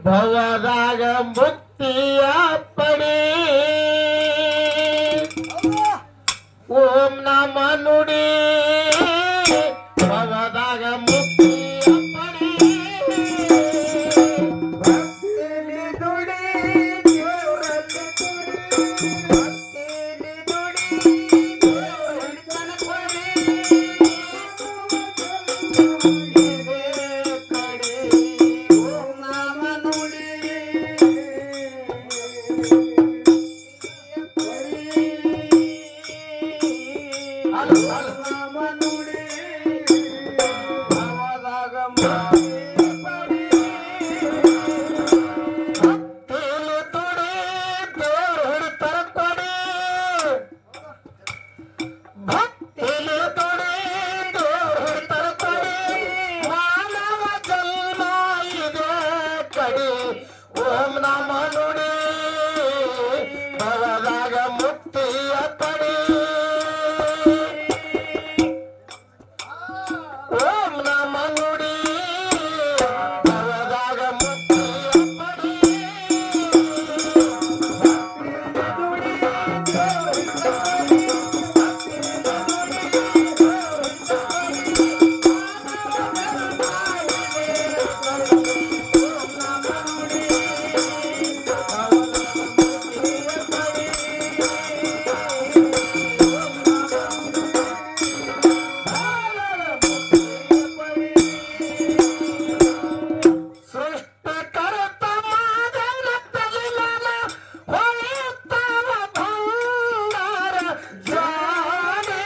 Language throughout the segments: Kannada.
ಭವದಾಗ ಮುಕ್ತಿಯ ಪಡಿ ಓಂ ನಮ ನುಡಿ ಭವದಾಗ ಮುಕ್ತಿಯ ಪಡಿ ಭಕ್ತಿಲಿ ದುಡಿ ದೇವರಲ್ಲಿ ತುಡಿ ಭಕ್ತಿಲಿ ದುಡಿ ದೇವರಲ್ಲಿ ಕಣಕೊಡಿ ಕಡೆ ಓಂ ನಾಮ ನುಡಿ ನಾಮ ನುಡಿ ಭವದಾಗ ಮುಕ್ತಿ ಪಡಿ ಭಕ್ತಿಲಿ ತುಡಿ ದೇವ್ರು ಹಿಡಿತರ ಕೊಡಿ ಭಕ್ತಿಲಿ ತುಡಿ ದೇವ್ರು ಹಿಡಿತರ ಕೊಡಿ ಮಾನವ ಜನ್ಮ ಇದೆ ಕಡಿ ಓಂ ನಮ ನುಡಿ ಭವದಾಗ ಮುಕ್ತಿಯ ಪಡಿ ಓಂ ನಮ ನುಡಿ ಭವದಾಗ ಮುಕ್ತಿಯ ಪಡಿ ಸೃಷ್ಟಿಕರ್ತ ಮಾದನ ತಗಿಲನ ಹೊಳೆಯುತ್ತವ ಬಂಗಾರ ಜಾನೆ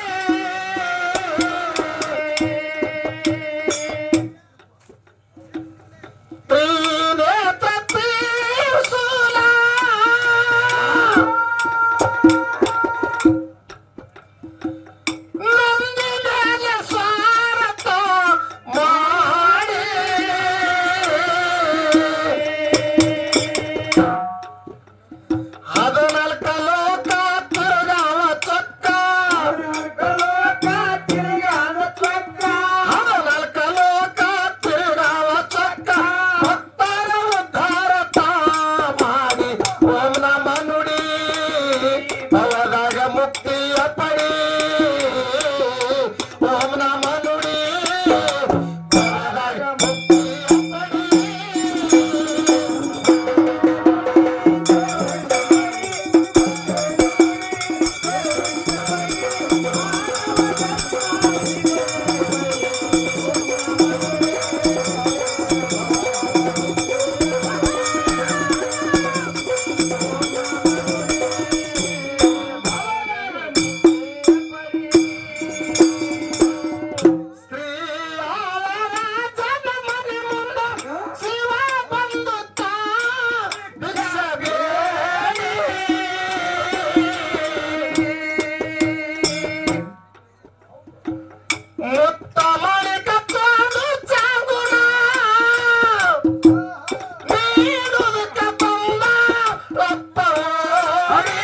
ತ್ರಿನೇತ್ರ ತ್ರಿಶೂಲ ನಂದಿ ಮೇಲೆ ಸ್ವಾರಥ ಮಾಡಿ ಹದಿನಾಲ್ಕು ಲೋಕ ತಿರುಗಾವ ಚೊಕ್ಕ ಹದಿನಾಲ್ಕು ಲೋಕ ತಿರುಗಾವ ಚೊಕ್ಕ ಭಕ್ತರ ಉದ್ಧಾರ ತಾ ಮಾಡಿ ಓಂ ನಮ ನುಡಿ ಭವದಾಗ ಮುಕ್ತಿಯ ಪಡಿ ಓಂ ನಮ ನುಡಿ ಭವದಾಗ ಮುಕ್ತಿಯ ಪಡಿ ಶ್ರೀಯಾಳರಾಜನ ಮನೆ ಮುಂದ ಶಿವ ಬಂದುತ್ತ ಭಿಕ್ಷೆ ಬೇಡಿ. ಮುತ್ತ ಮಣಿಕ ತಂದು ಚಾಂಗುಣ ನೀಡುವುದಕ್ಕ ಬಂದ ರಪ್ಪ ಓಡಿ.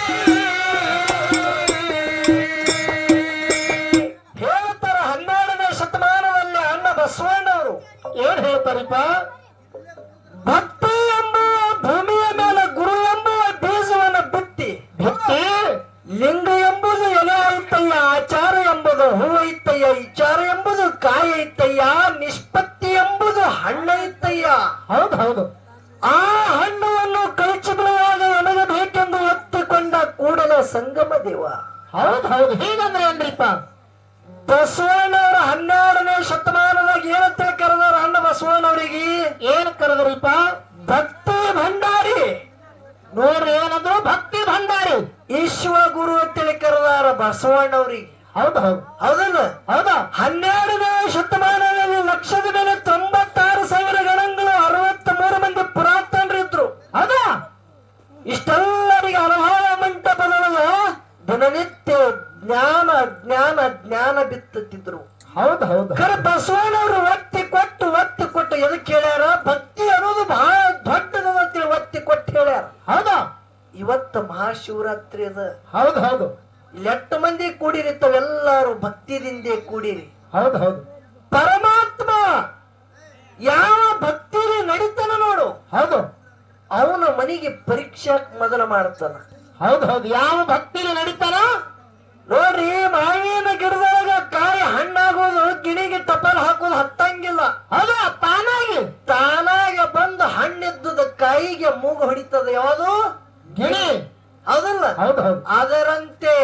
ಹೇಳ್ತಾರ 12ನೇ ಶತಮಾನದಲ್ಲಿ ಅಣ್ಣ ಬಸವಣ್ಣವರು ಏನ್ ಹೇಳ್ತಾರಪ್ಪ, ಭಕ್ತಿ ಎಂಬುವ ಭೂಮಿಯ ಮೇಲೆ ಗುರು ಎಂಬುವ ಬೀಜವನ್ನು ಬಿತ್ತಿ ಲಿಂಗ ಎಂಬುದು ಎಲೆ ಐತಯ್ಯ, ಆಚಾರ ಎಂಬುದು ಹೂ ಐತಯ್ಯ, ವಿಚಾರ ಎಂಬುದು ಕಾಯ ಐತಯ್ಯ, ನಿಷ್ಪತ್ತಿ ಎಂಬುದು ಹಣ್ಣ ಐತಯ್ಯ. ಹೌದು ಆ ಹಣ್ಣುವನ್ನು ಕಳಚಿ ಬಿಡುವಾಗ ನನಗೆ ಬೇಕೆಂದು ಒತ್ತಿಕೊಂಡ ಕೂಡಲ ಸಂಗಮ ದೇವ. ಹೌದು ಹೀಗಂದ್ರೆ ಏನ್ರಿಪ್ಪ, ಬಸವಣ್ಣವ್ರ 12ನೇ ಶತಮಾನದಾಗ ಏನಂತ ಕರೆದಾರ ಅಣ್ಣ ಬಸವಣ್ಣವ್ರಿಗೆ? ಏನ್ ಕರೆದ್ರಿಪ್ಪ? ಭಕ್ತಿ ಭಂಡಾರಿ. ನೋಡ್ರಿ ಏನಂದ್ರು, ಭಕ್ತಿ ಭಂಡಾರಿ ಈಶ್ವ ಗುರು ಅಂತೇಳಿ ಕರೆದಾರ ಬಸವಣ್ಣವ್ರಿಗೆ. ಹೌದಲ್ಲ? ಹೌದಾ? 12ನೇ ಶತಮಾನದಲ್ಲಿ ಲಕ್ಷದ ಮೇಲೆ 96,000 ಗಣಗಳು 63 ಮಂದಿ ಪುರಾತನರಿದ್ರು. ಹೌದಾ? ಇಷ್ಟೆಲ್ಲರಿಗೆ ಅನುಭವ ಮಂಟಪದೊಳಗ ದಿನನಿತ್ಯ ಜ್ಞಾನ ಜ್ಞಾನ ಜ್ಞಾನ ಬಿತ್ತುತ್ತಿದ್ರು. ಹೌದು ಖರೆ ಬಸವಣ್ಣವರು ಒತ್ತಿ ಕೊಟ್ಟು ಎದಕ್ಕೆ ಹೇಳ್ಯಾರ? ಭಕ್ತಿ ಅನ್ನೋದು ಬಹಳ ದೊಡ್ಡದ ಅಂತೇಳಿ ಒತ್ತಿ ಕೊಟ್ಟು ಹೇಳ್ಯಾರ. ಹೌದಾ? ಇವತ್ತು ಮಹಾಶಿವರಾತ್ರಿ ಅದ. ಹೌದು ಇಲ್ಲಿ 8 ಮಂದಿ ಕೂಡಿರಿತ್ತವೆಲ್ಲರೂ ಭಕ್ತಿದಿಂದೇ ಕೂಡಿರಿ. ಹೌದು ಪರಮಾತ್ಮ ಯಾವ ಭಕ್ತಿಲಿ ನಡೀತಾನ ನೋಡು. ಹೌದು ಅವನ ಮನೆಗೆ ಪರೀಕ್ಷೆ ಮೊದಲು ಮಾಡ್ತಾನ. ಹೌದು ಹೌದು, ಯಾವ ಭಕ್ತಿಲಿ ನಡೀತಾನ ನೋಡ್ರಿ, ಮಾವಿನ ಗಿಡದೊಳಗ ಕಾಯಿ ಹಣ್ಣಾಗೋದು ಗಿಣಿಗೆ ಟಪಲ್ ಹಾಕೋದು ಹತ್ತಂಗಿಲ್ಲ. ಹೌದು, ತಾನಾಗ ಬಂದು ಹಣ್ಣಿದ್ದದ ಕಾಯಿಗೆ ಮೂಗು ಹೊಡಿತದ ಯಾವುದು ಗಿಣಿ. ಹೌದಲ್ಲ? ಹೌದು ಹೌದು, ಅದರಂತೆ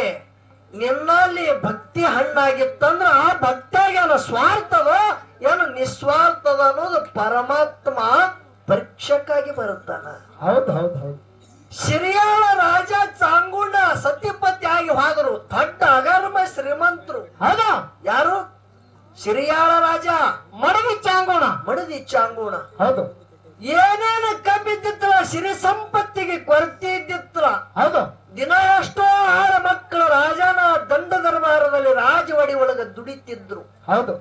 ನಿನ್ನಲ್ಲಿ ಭಕ್ತಿ ಹಣ್ಣಾಗಿತ್ತಂದ್ರ ಆ ಭಕ್ತಿಯಾಗ ಏನು ಸ್ವಾರ್ಥದ ಏನು ನಿಸ್ವಾರ್ಥದ ಅನ್ನೋದು ಪರಮಾತ್ಮ ಪರೀಕ್ಷಕ್ಕಾಗಿ ಬರುತ್ತಾನ. ಹೌದು ಹೌದು ಹೌದು. ಸಿರಿಯಾಳ ರಾಜ ಚಾಂಗುಂಡ ಸತ್ಯಪತಿ ಆಗಿ ಹೋದರು. ದೊಡ್ಡ ಅಗರ್ಮ ಶ್ರೀಮಂತರು. ಹೌದು, ಯಾರು? ಸಿರಿಯಾಳ ರಾಜ ಮಡದಿ ಚಾಂಗೋಣ. ಮಡದಿ ಚಾಂಗುಣ. ಹೌದು, ಏನೇನು ಕಬ್ಬಿದ್ದಿತ್ತಲ್ಲ, ಸಿರಿ ಸಂಪತ್ತಿಗೆ ಕೊರತೆ ಇದ್ದಿತ್ತಲ್ಲ. ಹೌದು, ದಿನ ಎಷ್ಟೋ ಆಳ ಮಕ್ಕಳು ರಾಜನ ದಂಡ ದರ್ಬಾರದಲ್ಲಿ ರಾಜವಾಡಿ ಒಳಗ ದುಡಿತಿದ್ರು. ಹೌದು,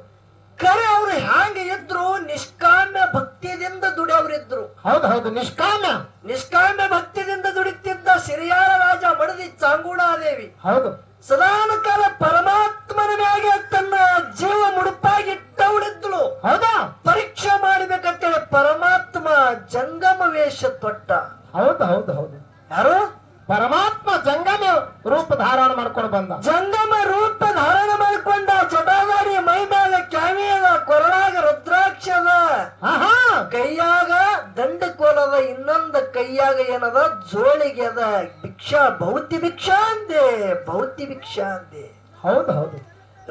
ಕರೆ ಅವ್ರು ಹ್ಯಾಂಗ ಇದ್ರು? ನಿಷ್ಕಾಮ್ಯ ಭಕ್ತಿಯಿಂದ ದುಡಿಯವ್ರಿದ್ರು. ಹೌದು ಹೌದು, ನಿಷ್ಕಾಮ್ಯ ಭಕ್ತಿಯಿಂದ ದುಡಿತಿದ್ದ ಸಿರಿಯಾಳ ರಾಜ ಮಡದಿ ಚಾಂಗುಣಾದೇವಿ ಹೌದು, ಸದಾನ ಕಾಲ ಪರಮಾತ್ಮನ ಮ್ಯಾಗೆ ತನ್ನ ಜೀವ ಮುಡುಪಾಗಿಟ್ಟವಳಿದ್ಳು. ಹೌದಾ, ಪರೀಕ್ಷೆ ಮಾಡ್ಬೇಕಂತೇಳಿ ಪರಮಾತ್ಮ ಜಂಗಮ ವೇಷ ತೊಟ್ಟ. ಹೌದು ಹೌದು ಹೌದು. ಯಾರು? ಪರಮಾತ್ಮ ಜಂಗಮ ರೂಪ ಧಾರಣ ಮಾಡ್ಕೊಂಡು ಬಂದ. ಜಂಗಮ ರೂಪ ಧಾರಣ ಮಾಡ್ಕೊಂಡ. ಜಟಾಧಾರಿ ಮೈ ಮ್ಯಾಲ ಕ್ಯಾವಿಯದ, ಕೊರಳಾಗ ರುದ್ರಾಕ್ಷದ, ಆಹಾ, ಕೈಯಾಗ ದಂಡಕೋಲದ, ಇನ್ನೊಂದು ಕೈಯಾಗ ಏನದ ಜೋಳಿಗೆ ಅದ. ಭಿಕ್ಷಾ ಭೌತಿ ಭಿಕ್ಷಾ ಅಂದೆ, ಭೌತಿ ಭಿಕ್ಷಾ ಅಂದೆ. ಹೌದು ಹೌದು.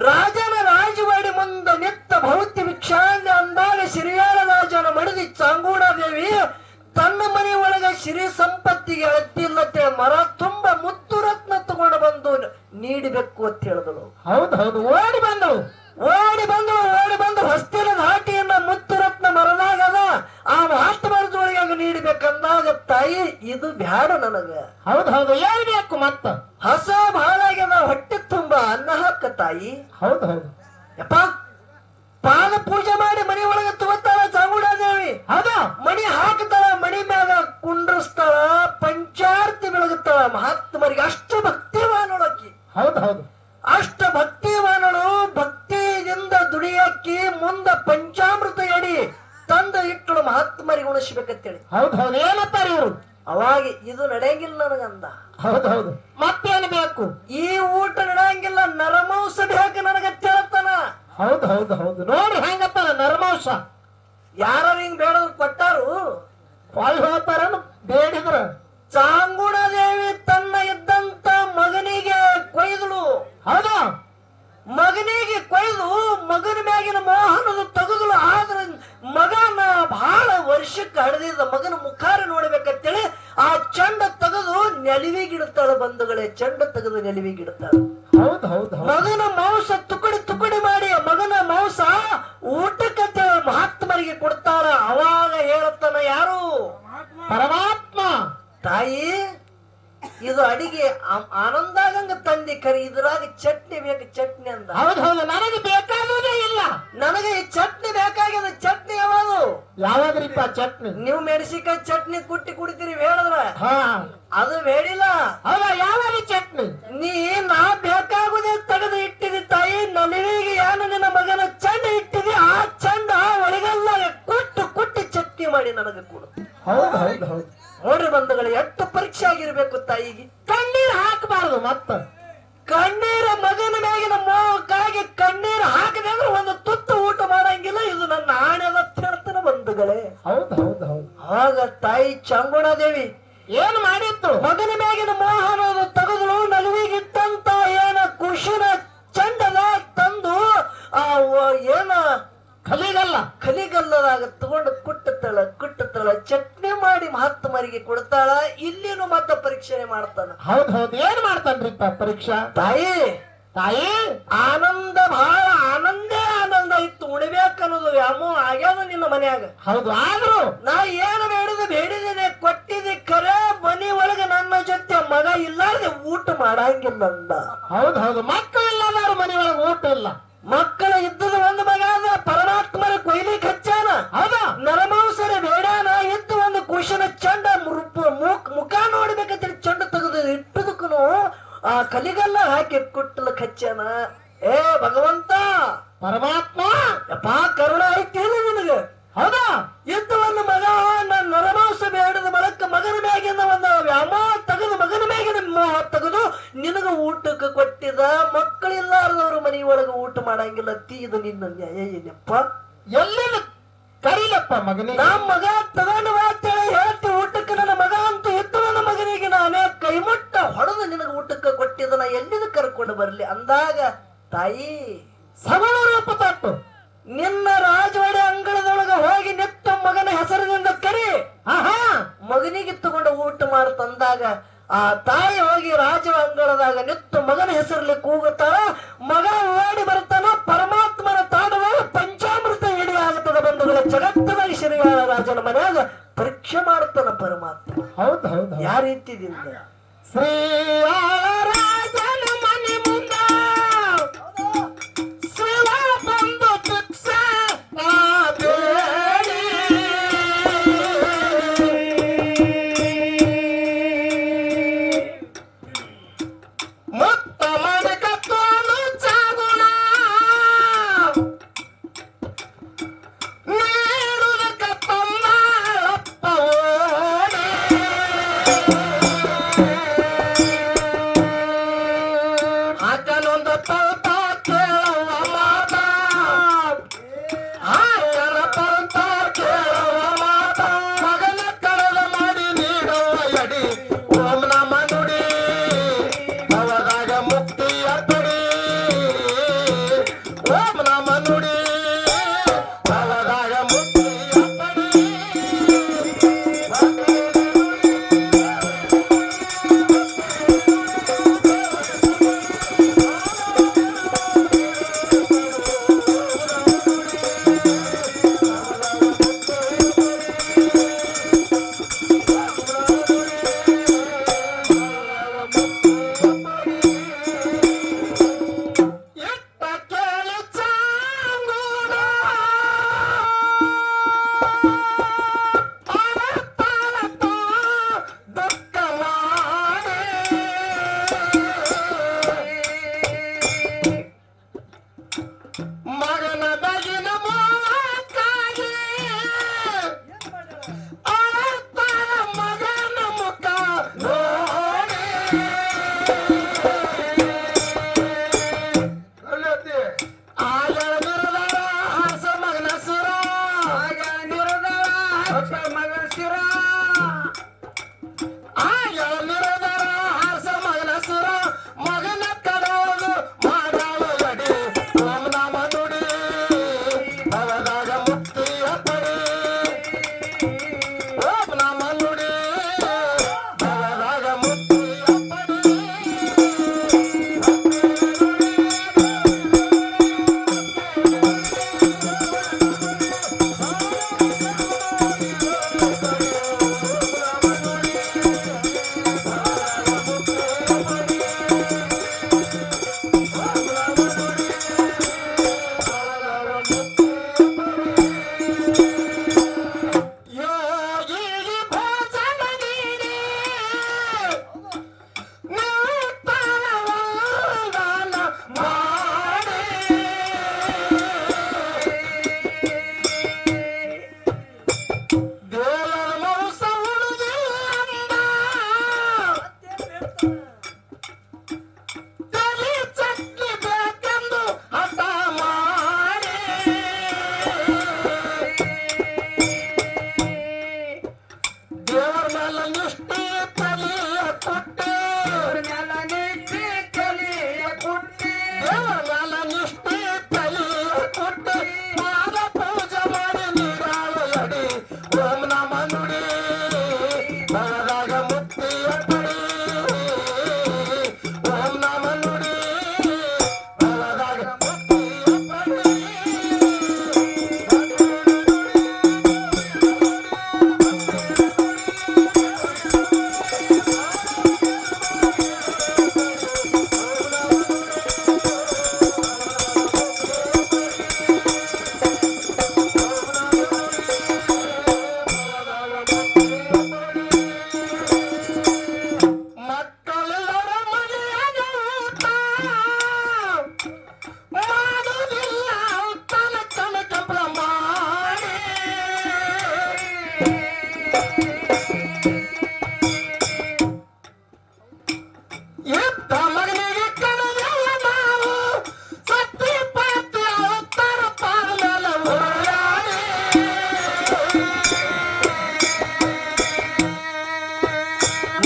ರಾಜನ ರಾಜವಾಡಿ ಮುಂದೆ ನಿತ್ತ ಭೌತಿ ಭಿಕ್ಷಾ ಅಂದೆ ಅಂದಾಗ ಸಿರಿಯಾಳ ರಾಜನ ಮಡದಿ ಚಾಂಗುಣಾದೇವಿ ತನ್ನ ಮನೆ ಒಳಗ ಸಿರಿ ಸಂಪತ್ತಿಗೆ ಅಡ್ಡಿಲ್ಲತ್ತೆ ಮರ ತುಂಬ ಮುತ್ತು ರತ್ನ ತಗೊಂಡು ಬಂದು ನೀಡಬೇಕು ಅಂತ ಹೇಳಿದಳು. ಹೌದು ಹೌದು, ಓಡಿ ಬಂದಳು. ಓಡಿ ಬಂದು ಹೊಸ್ತಿನ ಧಾಟಿಯನ್ನ ಮುತ್ತು ರತ್ನ ಮರದಾಗದ ಆ ಮಾಷ್ಟ ಮರದೊಳಗ ನೀಡಬೇಕಂದಾಗ ತಾಯಿ ಇದು ಬ್ಯಾಡ ನನಗ. ಹೌದು ಹೌದು, ಹೇಳ್ಬೇಕು ಮತ್ತ. ಹಸ ಬಹಳಾಗ್ಯದ, ಹೊಟ್ಟೆ ತುಂಬಾ ಅನ್ನ ಹಾಕ ತಾಯಿ. ಹೌದು ಹೌದು, ಯಪ್ಪ, ಪಾದ ಪೂಜೆ ಮಾಡಿ ಮನೆ ಒಳಗೆ ತಗೋತಾಳ ಚಾಮುಂಡಾದೇವಿ. ಹೌದಾ, ಮಣಿ ಹಾಕ್ತಾಳ, ಮಣಿ ಮ್ಯಾಗ ಕುಂಡ್ರಸ್ತಾಳ, ಪಂಚಾರ್ತಿ ಬೆಳಗುತ್ತಾಳ. ಮಹಾತ್ಮರಿಗೆ ಅಷ್ಟು ಭಕ್ತಿವಾನೊಳಕಿ. ಹೌದು ಹೌದು, ಅಷ್ಟ ಭಕ್ತಿವಾನಳು. ಭಕ್ತಿಯಿಂದ ದುಡಿಯಕ್ಕಿ ಮುಂದ ಪಂಚಾಮೃತ ಎಡಿ ತಂದು ಇಟ್ಟಳು ಮಹಾತ್ಮರಿಗೆ ಉಣಿಸ್ಬೇಕಂತೇಳಿ. ಹೌದು ಹೌದು, ಏನಂತಾರೆ ಇವರು? ಅವಾಗ ಇದು ನಡೆಯಂಗಿಲ್ಲ ನನಗಂದ. ಹೌದು ಹೌದು, ಮತ್ತೇನು ಬೇಕು? ಈ ಊಟ ನಡೆಯಂಗಿಲ್ಲ, ನರಮಾಂಸ ಬೇಕು ನನಗಂತ ಹೇಳ್ತಾನ. ಹೌದು ಹೌದು ಹೌದು, ನೋಡಿ ಹೆಂಗತ್ತಾನ ನರಮಾಂಸ. ಯಾರ ಹಿಂಗ್ ಬೇಡದ್ರು ಕೊಟ್ಟಾರು? ಪಾಲ್ ಹೇಳ್ತಾರ ಬೇಡಿದ್ರ. ಚಾಂಗುಣಾದೇವಿ ತನ್ನ ಇದ್ದಂತ ಮಗನಿಗೆ ಕೊಯ್ದಳು. ಹೌದಾ, ಮಗನಿಗೆ ಕೊಯ್ದು ಮಗನ ಮ್ಯಾಗಿನ ಮೋಹನದ ತೆಗೆದಳು. ಆದ್ರೆ ಮಗನ ಬಹಳ ವರ್ಷಕ್ಕೆ ಹಡೆದಿದ್ದ ಮಗನ ಮುಖಾರ ನೋಡ್ಬೇಕಂತೇಳಿ ಆ ಚಂಡ ತೆಗೆದು ನೆಲವಿಗಿಡ್ತಾಳೆ. ಬಂಧುಗಳೇ, ಚಂಡ ತೆಗೆದು ನೆಲವಿಗಿಡ್ತಾಳೆ. ಹೌದು ಹೌದು ಹೌದು, ಮಗನ ಮಾಂಸ ತುಕಡಿ ಮಾಡಿ ಮಗನ ಮಾಂಸ ಊಟಕ್ಕಂತ ಮಹಾತ್ಮರಿಗೆ ಕೊಡ್ತಾಳ. ಅವಾಗ ಹೇಳುತ್ತಾನ ಯಾರು? ಪರಮಾತ್ಮ. ತಾಯಿ, ಇದು ಅಡಿಗೆ ಆನಂದಾಗಂಗ ತಂದಿ ಕರಿ, ಇದ್ರಾಗ ಚಟ್ನಿ ಬೇಕು, ಚಟ್ನಿ ಅಂದ. ಹೌದು ಹೌದು, ನನಗೆ ಬೇಕಾಗುವುದೇ ಇಲ್ಲ. ನನಗೆ ಈ ಚಟ್ನಿ ಬೇಕಾಗಿದೆ. ಚಟ್ನಿ ಯಾವುದು? ಯಾವಾಗ್ರಿಪ್ಪ ಚಟ್ನಿ? ನೀವು ಮೆಣಸಿಕಾಯಿ ಚಟ್ನಿ ಕುಟ್ಟಿ ಕುಡಿತೀರಿ ಹೇಳಿದ್ರ ಹಾ, ಅದು ಬೇಡಿಲ್ಲ. ಹೌದಾ, ಯಾವಾಗ ಚಟ್ನಿ? ನಾ ಬೇಕಾಗುದೇ ತೆಗೆದು ಇಟ್ಟಿದಿ ತಾಯಿ. ನಲಿವಿಗೆ ಏನು ನಿನ್ನ ಮಗನ ಚಂಡ ಇಟ್ಟಿದಿ, ಆ ಚಂಡ ಒಳಗೆಲ್ಲ ಕುಟ್ಟಿ ಚಟ್ನಿ ಮಾಡಿ ನನಗೆ ಕೊಡು. ಹೌದು ಹೌದು ಹೌದು, ನೋಡ್ರಿ ಬಂಧುಗಳು, ಎಷ್ಟು ಪರೀಕ್ಷೆ ಆಗಿರ್ಬೇಕು ತಾಯಿಗೆ. ಕಣ್ಣೀರು ಹಾಕಬಾರದು. ಮತ್ತ ಕಣ್ಣೀರ ಮಗನ ಮ್ಯಾಗಿನ ಮೋಹಕ್ಕಾಗಿ ಕಣ್ಣೀರು ಹಾಕದೆ ಅಂದ್ರೆ ಒಂದು ತುತ್ತು ಊಟ ಮಾಡಂಗಿಲ್ಲ. ಇದು ನನ್ನ ಆಣೆದ ಹೇಳ್ತಾನೆ ಬಂಧುಗಳೇ. ಹೌದು ಹೌದು ಹೌದು. ಆಗ ತಾಯಿ ಚಾಂಗುಣಾದೇವಿ ಏನು ಮಾಡಿತ್ತು? ಮಗನ ಮ್ಯಾಗಿನ ಮೋಹನದ ತೆಗೆದಳು. ನಲುವಿಗಿಟ್ಟಂತ ಏನ ಕುಶಿನ ಚಂಡದ ತಂದು ಆ ಏನ ಕಲಿಗಲ್ಲದಾಗ ತಗೊಂಡು ಕುಟ್ಟುತ್ತಾಳ ಚಟ್ನಿ ಮಾಡಿ ಮಹಾತ್ಮರಿಗೆ ಕೊಡ್ತಾಳ. ಇಲ್ಲಿನೂ ಮತ್ತೆ ಪರೀಕ್ಷೆ ಮಾಡ್ತಾನ. ಹೌದು ಹೌದು, ಏನ್ ಮಾಡ್ತಾನ್ರಿಪ್ಪ ಪರೀಕ್ಷಾ? ತಾಯಿ ಆನಂದ, ಬಹಳ ಆನಂದ ಇತ್ತು. ಉಣಬೇಕನ್ನೋದು ವ್ಯಾಮೋ ಆಗ್ಯಾದ ನಿನ್ನ ಮನ್ಯಾಗ. ಹೌದು, ಆದ್ರೂ ನಾ ಏನು ಬೇಡಿದ್ದೇನೆ ಕೊಟ್ಟಿದ್ದೆ. ಖರೆ ಮನಿ ಒಳಗ ನನ್ನ ಜೊತೆ ಮಗ ಇಲ್ಲಾರ್ದೆ ಊಟ ಮಾಡಂಗಿಲ್ಲ ಅಂದ. ಹೌದು ಹೌದು, ಮಕ್ಕಳು ಇಲ್ಲದಾರು ಮನೆ ಒಳಗೆ ಊಟ ಇಲ್ಲ. ಮಕ್ಕಳ ಇದ್ದದ ಒಂದು ಮಗ ಅದ, ಪರಮಾತ್ಮನ ಕೊಯ್ಲಿಕ್ಕೆ ಹಚ್ಚಾನ. ಹೌದಾ, ನರಮಾಂಸರ ಬೇಡಾನ ಇದ್ದು ಒಂದು ಕುಶನ ಚಂಡ ಮುಖ ನೋಡ್ಬೇಕಂತ ಚಂಡ ತೆಗೆದು ಇಟ್ಟದಕ್ಕೂ ಆ ಕಲಿಗಲ್ಲ ಹಾಕಿ ಕುಟ್ಟಲಕ್ ಹಚ್ಚಾನ. ಏ ಭಗವಂತ, ಪರಮಾತ್ಮ, ಯಪ್ಪ ಕರುಣ ಐತೇನು ನಿನಗ? ಹೌದಾ, ಇದ್ದು ಒಂದು ಮಗ ನರಮಾಂಸ ಬೇಡದ ಬಳಕ ಹುಟ್ಟಿದ ಮಕ್ಕಳಿಲ್ಲಾರದವ್ರ ಮನೆಯೊಳಗೆ ಊಟ ಮಾಡಂಗಿಲ್ಲ ತೀ ಇದು ನಿನ್ನ ನ್ಯಾಯ ಏನಪ್ಪ ಎಲ್ಲಿಂದ ಕರೀಲಪ್ಪ ಮಗನೇ ನಮ್ಮ ಮಗ ತಗೊಂಡು ಮಾತೇಳಿ ಹೇಳ್ತಿ ಊಟಕ್ಕೆ ನನ್ನ ಮಗ ಅಂತೂ ಇದ್ದು ನನ್ನ ಮಗನಿಗೆ ನಾನೇ ಕೈಮುಟ್ಟ ಹೊಡೆದು ನಿನಗೆ ಊಟಕ್ಕೆ ಕೊಟ್ಟಿದ್ದನ ಎಲ್ಲಿದ ಕರ್ಕೊಂಡು ಬರ್ಲಿ ಅಂದಾಗ ತಾಯಿ ಸಗುಣ ರೂಪ ತಟ್ಟು ನಿನ್ನ ರಾಜವಾಡಿ ಅಂಗಳದೊಳಗ ಹೋಗಿ ನಿತ್ತ ಮಗನ ಹೆಸರಿನಿಂದ ಕರಿ ಆಹಾ ಮಗನಿಗೆ ತಗೊಂಡು ಊಟ ಮಾಡತಂದಾಗ ಆ ತಾಯಿ ಹೋಗಿ ರಾಜ ಅಂಗಳದಾಗ ನಿತ್ತ ಮಗನ ಹೆಸರಲ್ಲಿ ಕೂಗುತ್ತಾಳ ಮಗ ಓಡಿ ಬರ್ತಾನ ಪರಮಾತ್ಮನ ತಾಡದಾಗ ಪಂಚಾಮೃತ ಹಿಡಿ ಆಗುತ್ತದೆ ಬಂಧುಗಳ ಜಗತ್ತದಾಗ ಶ್ರೀಯಾಳ ರಾಜನ ಮನ್ಯಾಗ ಪರೀಕ್ಷೆ ಮಾಡ್ತಾನ ಪರಮಾತ್ಮ ಹೌದು ಹೌದು ಯಾವ ರೀತಿದಿಂದ ಶ್ರೀ ರಾಜನ ಮನೆ ಮುಂದ ಶಿವ ಬಂದು ಭಿಕ್ಷೆ ಬೇಡಿ ಮುತ್ತ ಮಡಕ ತೋಳು ಚಾಗುಣ ನೀಡುವುದಕ್ಕ ತಂದಾಳಪ್ಪ ಓಡಿ ಆತನೊಂದು ಪೌತ ಕೇಳುವ ಮಾತ ಆತನ ಪೌತ ಕೇಳುವ ಮಾತ ಮಗನ ಕಡಲ ಮಾಡಿ ನೀಡುವ ಎಡಿ ಓಂ ನಮ ನುಡಿ ಅವದಾಗ ಮುಕ್ತಿಯ ಪಡಿ ಓಂ ನಮ ನುಡಿ ಅವದಾಗ ಮುಕ್ತಿಯ ಪಡಿ ಎತ್ತ ಕೇಳಿ ಚಾಂಗುಣ ಅರತಾಳತ ದುಃಖ ಮಾಡಿ ಮಗನ ಬಗಿನ ಮೋಕಾಗಿ ಅರತಾಳ ಮಗನ ಮುಖ ನೋಡಿ ಆಗಳ ನಿರದಳ ಹಸ ಮಗನ ಸಿರ ಮಗನ ಶಿರ ಆಗಳ ನಿರದಳ ಹಸ ಮಗನ ಸಿರ ಮಗನ ಕಡೋದು ಮಾಡಾಳು ಎಡಿ ಓಂ ನಮ ನುಡಿ ಅವದಾಗ ಮುಕ್ತಿಯ ಪಡಿ ಓಂ ನಮ ನುಡಿ ಅವದಾಗ ಮುಕ್ತಿಯ ಪಡಿ ಯೋಗಿಗೆ ಭೋಜನ ನೀಡಿ ನೂತನವಾದನ ಮಾಡಿ ದೇವರ ಮೌಸ ಉಳಿದು ಅಂದ ತಲೆ ಚಟ್ನಿ ಬೇಕೆಂದು ಹಠ ಮಾಡಿ ದೇವರ ಮೇಲೆ ನಿಷ್ಠೆ ತಲೆಯ ಕೊಟ್ಟೆ ನೆಲ ನಿಚ್ಚಿ ಕಲಿಯ ಕುಟ್ಟಿ ದೇವರ ಮೇಲೆ ನಿಷ್ಠೆ ತಲೆಯ ಕೊಟ್ಟೆ ಪಾದ ಪೂಜೆ ಮಾಡಿ ನೀಡಾಳು ಎಡಿ ಓಂ ನಮ ನುಡಿ ಅವರಾಗ ಮುಕ್ತಿಯ ಪಡಿ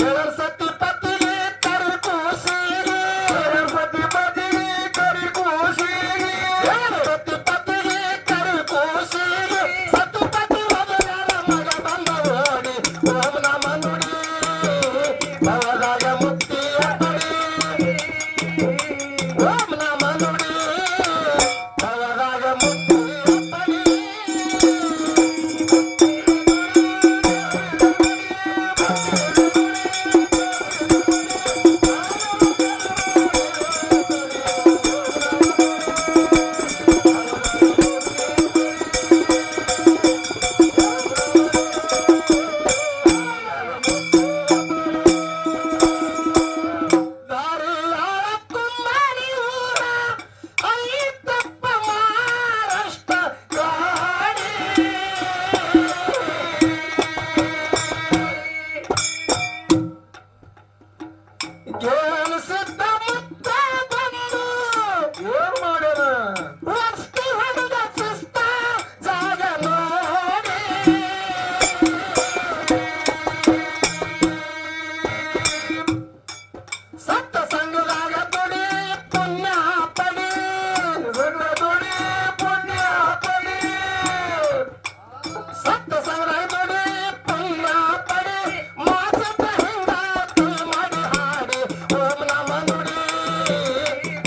ಏಳ್ ಸತಿ ಪತಿಗೆ ಕರಿ ಕೂಸಿಗೆ ಏಳ್ ಸತಿ ಪತಿಗೆ ಕರಿ ಕೂಸಿಗೆ ಏಳ್ ಸತಿ ಪತಿಗೆ ಕರಿ ಕೂಸಿಗೆ ಸತ್ತು ಪತಿ ಮಗನ ಮಗ ಬಂದ ಓಡಿ ಓಂ ನಮ ನುಡಿ ಭವದಾಗ ಮುಕ್ತಿಯ ಪಡಿ ಓಂ ನಮ ನುಡಿ ಭವದಾಗ ಮುಕ್ತಿಯ ಪಡಿ ದಾರಿಯಾಳ ಕುಂಬಾರಿ ಊರ ಐತಪ್ಪ ಮಹಾರಾಷ್ಟ್ರ ಗಾಡಿ ಗೆಲ್ಸಿದ್ದ ಮುತ್ತ ಬಂದು ಏನ್ ಮಾಡ್ಯಾರ ವಸ್ತು ಹೊಡೆದ ಶಿಸ್ತ ಜಾಗ ನೋಡಿ ಸತ್ತ ಸಂಘದಾಗ ದುಡಿ ಪುಣ್ಯ ಪಡಿ ದುಡಿ ಪುಣ್ಯ ಪಡಿ ಸತ್ತ ಸಂಘದಾಗ ದುಡಿ ಪುಣ್ಯ ಪಡಿ ಮಾಸದ ಹಿಂಗ ತುಳು ಮಾಡಿ ಹಾಡಿ ಓಂ ನಮ ನುಡಿ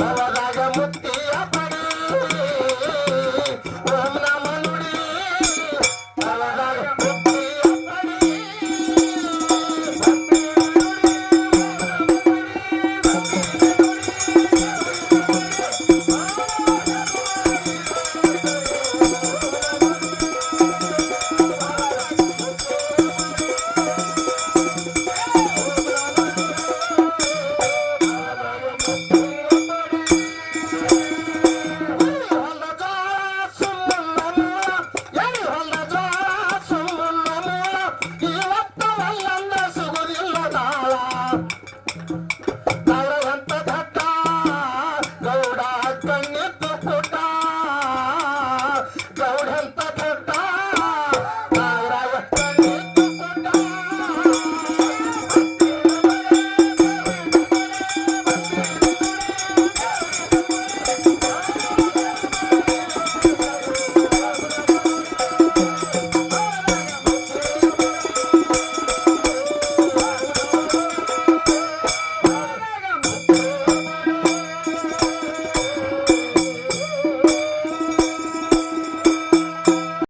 ಭವದಾಗ ಮುಕ್ತಿಯ ಪಡಿ ಓಂ ನಮ ನುಡಿ ಭವದಾಗ ಮುಕ್ತಿಯ ಪಡಿ ಹೊಲ ಜೋಳ ಸುಮ್ಮನ ಮೂಲ ಎಳಿ ಹೊಲ ಜೋಳ ಸುಮ್ಮನ ಮೂಲ ಇವತ್ತು ಒಲ್ಲಂದ ಸಿಗುದಿಲ್ಲ ನಾಳ